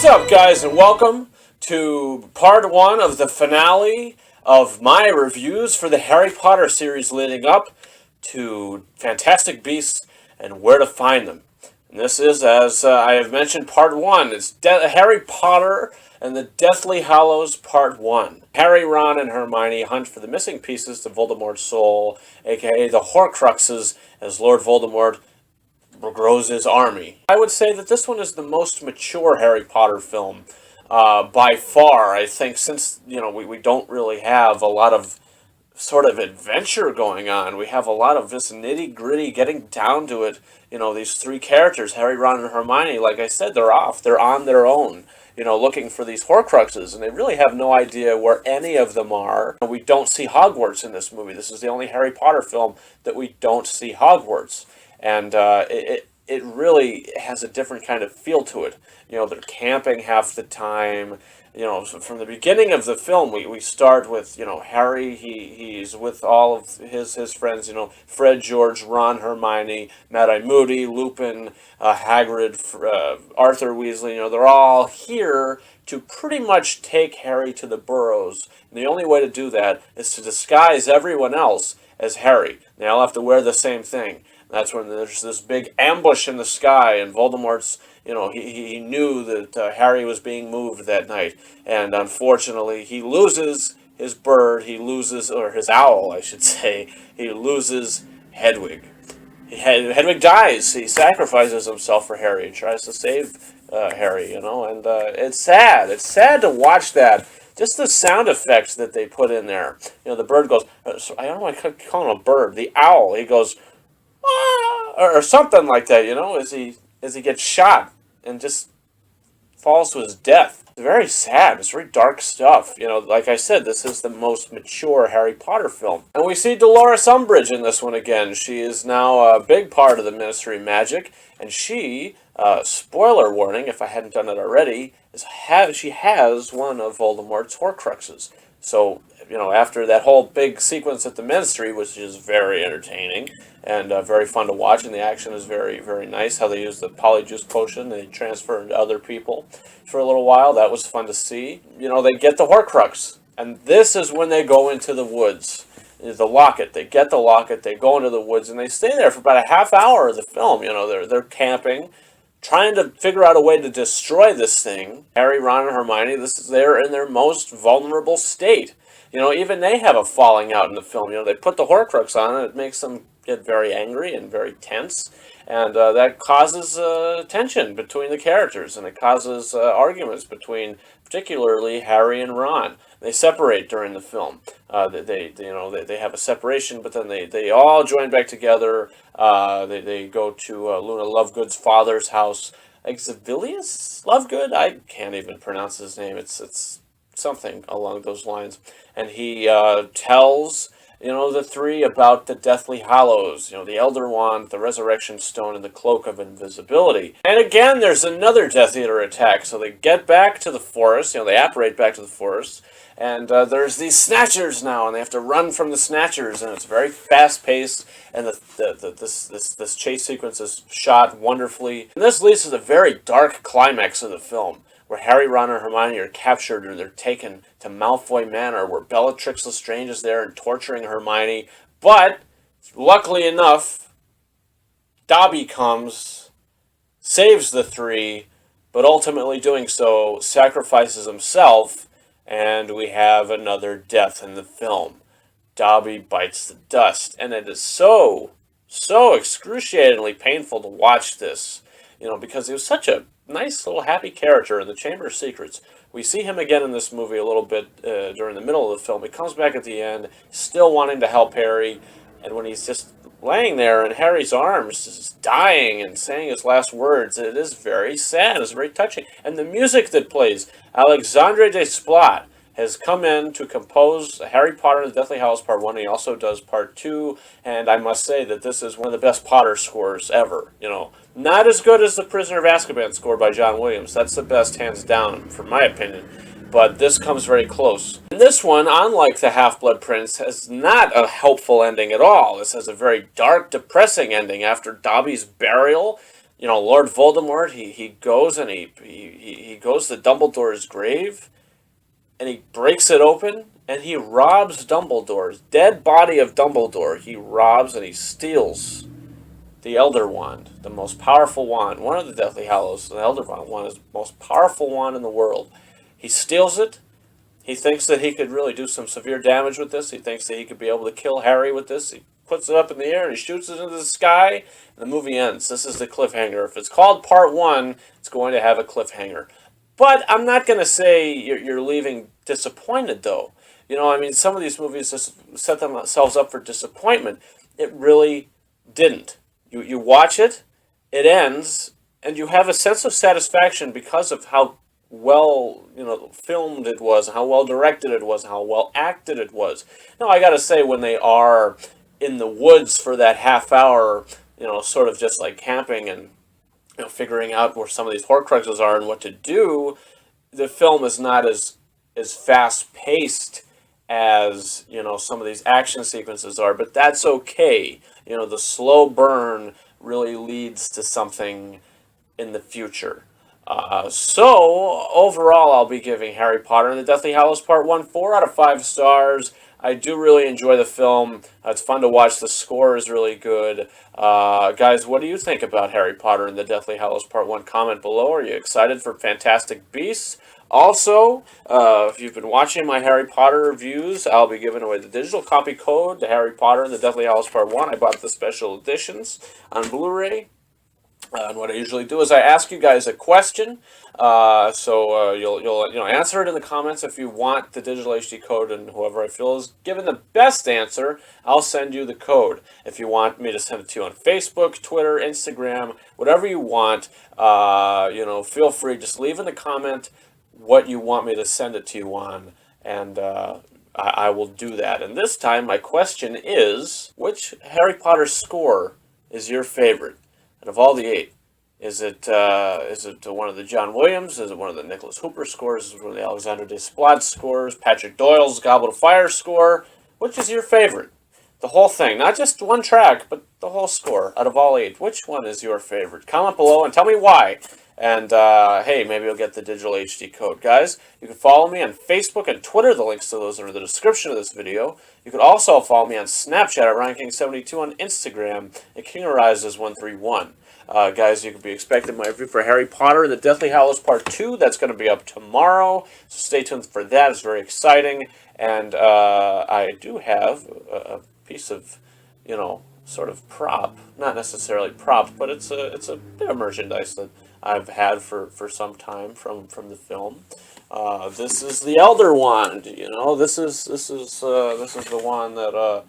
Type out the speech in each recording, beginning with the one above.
What's up, guys, and welcome to part one of the finale of my reviews for the Harry Potter series leading up to Fantastic Beasts and Where to Find Them. And this is, as I have mentioned, part one. It's Harry Potter and the Deathly Hallows, part one. Harry, Ron, and Hermione hunt for the missing pieces to Voldemort's soul, aka the Horcruxes, as Lord Voldemort grows his army. I would say that this one is the most mature Harry Potter film by far. I think since, we don't really have a lot of sort of adventure going on. We have a lot of this nitty-gritty, getting down to it. These three characters, Harry, Ron, and Hermione, like I said, they're off. They're on their own, looking for these Horcruxes, and they really have no idea where any of them are. We don't see Hogwarts in this movie. This is the only Harry Potter film that we don't see Hogwarts. And it really has a different kind of feel to it. They're camping half the time. From the beginning of the film, we start with, Harry, he's with all of his friends, Fred, George, Ron, Hermione, Mad-Eye Moody, Lupin, Hagrid, Arthur Weasley, they're all here to pretty much take Harry to the Burrows. And the only way to do that is to disguise everyone else as Harry. They all have to wear the same thing. That's when there's this big ambush in the sky, and Voldemort's, he knew that Harry was being moved that night, and unfortunately he loses his bird, or his owl, I should say, he loses Hedwig. Hedwig dies. He sacrifices himself for Harry. He tries to save Harry, and it's sad. It's sad to watch that. Just the sound effects that they put in there. The bird goes, I don't know why I call him a bird. The owl, he goes, or something like that, as he gets shot and just falls to his death. It's very sad. It's very dark stuff. Like I said, this is the most mature Harry Potter film. And we see Dolores Umbridge in this one again. She is now a big part of the Ministry of Magic, and she, spoiler warning if I hadn't done it already, she has one of Voldemort's Horcruxes. So, after that whole big sequence at the Ministry, which is very entertaining and very fun to watch, and the action is very, very nice, how they use the Polyjuice Potion and they transfer into other people for a little while. That was fun to see. They get the Horcrux, and this is when they go into the woods. The locket. They get the locket, they go into the woods, and they stay there for about a half hour of the film. They're camping, trying to figure out a way to destroy this thing. Harry, Ron, and Hermione, they're in their most vulnerable state. Even they have a falling out in the film. They put the Horcrux on, and it makes them get very angry and very tense. And that causes tension between the characters, and it causes arguments between, particularly, Harry and Ron. They separate during the film. They have a separation, but then they all join back together. They go to Luna Lovegood's father's house. Exilius Lovegood? I can't even pronounce his name. It's something along those lines. And he tells the three about the Deathly Hallows, the Elder Wand, the Resurrection Stone, and the Cloak of Invisibility. And again, there's another Death Eater attack. So they get back to the forest, they apparate back to the forest, and there's these Snatchers now, and they have to run from the Snatchers, and it's very fast-paced, and this chase sequence is shot wonderfully. And this leads to the very dark climax of the film, where Harry, Ron, and Hermione are captured and they're taken to Malfoy Manor, where Bellatrix Lestrange is there and torturing Hermione. But, luckily enough, Dobby comes, saves the three, but ultimately doing so, sacrifices himself, and we have another death in the film. Dobby bites the dust, and it is so excruciatingly painful to watch this, because he was such a nice little happy character in the Chamber of Secrets. We see him again in this movie a little bit during the middle of the film. He comes back at the end, still wanting to help Harry, and when he's just laying there in Harry's arms, just dying and saying his last words, it is very sad. It's very touching. And the music that plays, Alexandre Desplat has come in to compose Harry Potter and the Deathly Hallows Part 1. He also does Part 2, and I must say that this is one of the best Potter scores ever. Not as good as the Prisoner of Azkaban score by John Williams. That's the best, hands down, for my opinion. But this comes very close. And this one, unlike the Half-Blood Prince, has not a helpful ending at all. This has a very dark, depressing ending after Dobby's burial. Lord Voldemort, he goes and he goes to Dumbledore's grave, and he breaks it open, and he robs Dumbledore's dead body of Dumbledore. He robs and he steals the Elder Wand, the most powerful wand, one of the Deathly Hallows. The Elder Wand is the most powerful wand in the world. He steals it. He thinks that he could really do some severe damage with this. He thinks that he could be able to kill Harry with this. He puts it up in the air and he shoots it into the sky, and the movie ends. This is the cliffhanger. If it's called Part 1, it's going to have a cliffhanger. But I'm not going to say you're leaving disappointed, though. Some of these movies just set themselves up for disappointment. It really didn't. You watch it, it ends, and you have a sense of satisfaction because of how well filmed it was, how well directed it was, how well acted it was. Now I gotta say, when they are in the woods for that half hour, sort of just like camping and figuring out where some of these Horcruxes are and what to do, the film is not as fast paced as some of these action sequences are, but that's okay. The slow burn really leads to something in the future. So overall, I'll be giving Harry Potter and the Deathly Hallows Part 1 4 out of 5 stars. I do really enjoy the film. It's fun to watch. The score is really good. Guys, what do you think about Harry Potter and the Deathly Hallows Part 1? Comment below. Are you excited for Fantastic Beasts? Also, if you've been watching my Harry Potter reviews, I'll be giving away the digital copy code to Harry Potter and the Deathly Hallows Part 1. I bought the special editions on Blu-ray. And what I usually do is I ask you guys a question, so you'll answer it in the comments if you want the digital HD code, and whoever I feel is given the best answer, I'll send you the code. If you want me to send it to you on Facebook, Twitter, Instagram, whatever you want, feel free. Just leave in the comment what you want me to send it to you on, and I will do that. And this time, my question is, which Harry Potter score is your favorite? And of all the 8, is it one of the John Williams? Is it one of the Nicholas Hooper scores? Is it one of the Alexander Desplat scores? Patrick Doyle's Goblet of Fire score? Which is your favorite? The whole thing, not just one track, but the whole score out of all 8. Which one is your favorite? Comment below and tell me why. And hey, maybe you'll get the digital HD code. Guys, you can follow me on Facebook and Twitter. The links to those are in the description of this video. You can also follow me on Snapchat at RyanKing72, on Instagram at KingArises131. Guys, you can be expecting my review for Harry Potter and the Deathly Hallows Part 2. That's going to be up tomorrow, so stay tuned for that. It's very exciting. And I do have a piece of, sort of prop. Not necessarily prop, but it's a bit of merchandise that I've had for some time from the film. This is the Elder Wand. This is the wand that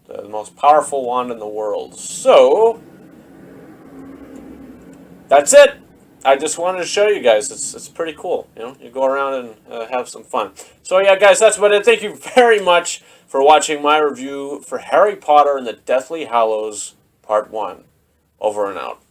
the most powerful wand in the world. So that's it. I just wanted to show you guys. It's pretty cool. You go around and have some fun. So yeah, guys, that's about it. Thank you very much for watching my review for Harry Potter and the Deathly Hallows Part 1. Over and out.